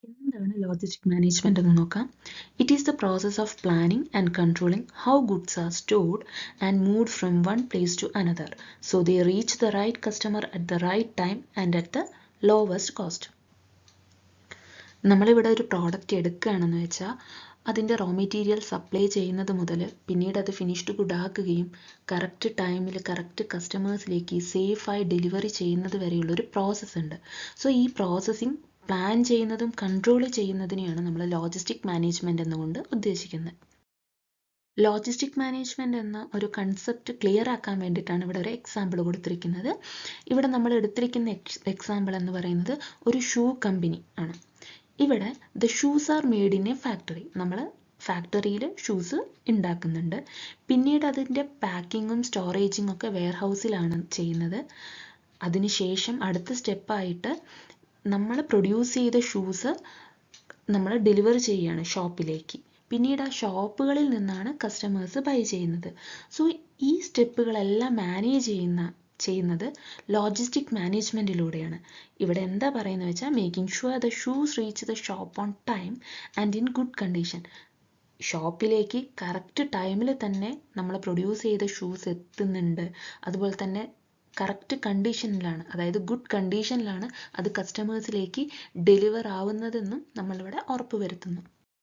എന്താണ് logistic management എന്ന് നോക്കാം. It is the process of planning and controlling how goods are stored and moved from one place to another so they reach the right customer at the right time and at the lowest cost. നമ്മളിവിടെ ഒരു product എടുക്കുകയാണെന്ന് വെച്ചാൽ അതിൻ്റെ raw material supply ചെയ്യുന്നത് മുതൽ പിന്നീട് അത് finished good ആക്കുകയും correct ടൈമിൽ കറക്റ്റ് കസ്റ്റമേഴ്സിലേക്ക് സേഫായി ഡെലിവറി ചെയ്യുന്നത് വരെയുള്ളൊരു പ്രോസസ്സ് ഉണ്ട്. സോ ഈ പ്രോസസ്സിങ് പ്ലാൻ ചെയ്യുന്നതും കൺട്രോൾ ചെയ്യുന്നതിനെയാണ് നമ്മൾ ലോജിസ്റ്റിക് മാനേജ്മെൻറ്റ് എന്നുകൊണ്ട് ഉദ്ദേശിക്കുന്നത്. ലോജിസ്റ്റിക് മാനേജ്മെൻറ്റ് എന്ന ഒരു കൺസെപ്റ്റ് ക്ലിയർ ആക്കാൻ വേണ്ടിയിട്ടാണ് ഇവിടെ ഒരു എക്സാമ്പിൾ കൊടുത്തിരിക്കുന്നത്. ഇവിടെ നമ്മൾ എടുത്തിരിക്കുന്ന എക്സാമ്പിൾ എന്ന് പറയുന്നത് ഒരു ഷൂ കമ്പനി ആണ്. ഇവിടെ the shoes are made in A factory. നമ്മൾ ഫാക്ടറിയിൽ ഷൂസ് ഉണ്ടാക്കുന്നുണ്ട്. പിന്നീട് അതിൻ്റെ പാക്കിങ്ങും സ്റ്റോറേജിങ്ങും ഒക്കെ വെയർ ഹൗസിലാണ് ചെയ്യുന്നത്. അതിനുശേഷം അടുത്ത സ്റ്റെപ്പായിട്ട് നമ്മൾ പ്രൊഡ്യൂസ് ചെയ്ത ഷൂസ് നമ്മൾ ഡെലിവർ ചെയ്യുകയാണ് ഷോപ്പിലേക്ക്. പിന്നീട് ആ ഷോപ്പുകളിൽ നിന്നാണ് കസ്റ്റമേഴ്സ് ബൈ ചെയ്യുന്നത്. സോ ഈ സ്റ്റെപ്പുകളെല്ലാം മാനേജ് ചെയ്യുന്നത് ലോജിസ്റ്റിക് മാനേജ്മെൻറ്റിലൂടെയാണ്. ഇവിടെ എന്താ പറയുന്നത് വെച്ചാൽ making sure the shoes reach the shop on time and in good condition. ഷോപ്പിലേക്ക് കറക്റ്റ് ടൈമിൽ തന്നെ നമ്മൾ പ്രൊഡ്യൂസ് ചെയ്ത ഷൂസ് എത്തുന്നുണ്ട്. അതുപോലെ തന്നെ കറക്റ്റ് കണ്ടീഷനിലാണ്, അതായത് ഗുഡ് കണ്ടീഷനിലാണ് അത് കസ്റ്റമേഴ്സിലേക്ക് ഡെലിവർ ആവുന്നതെന്നും നമ്മളിവിടെ ഉറപ്പ് വരുത്തുന്നു.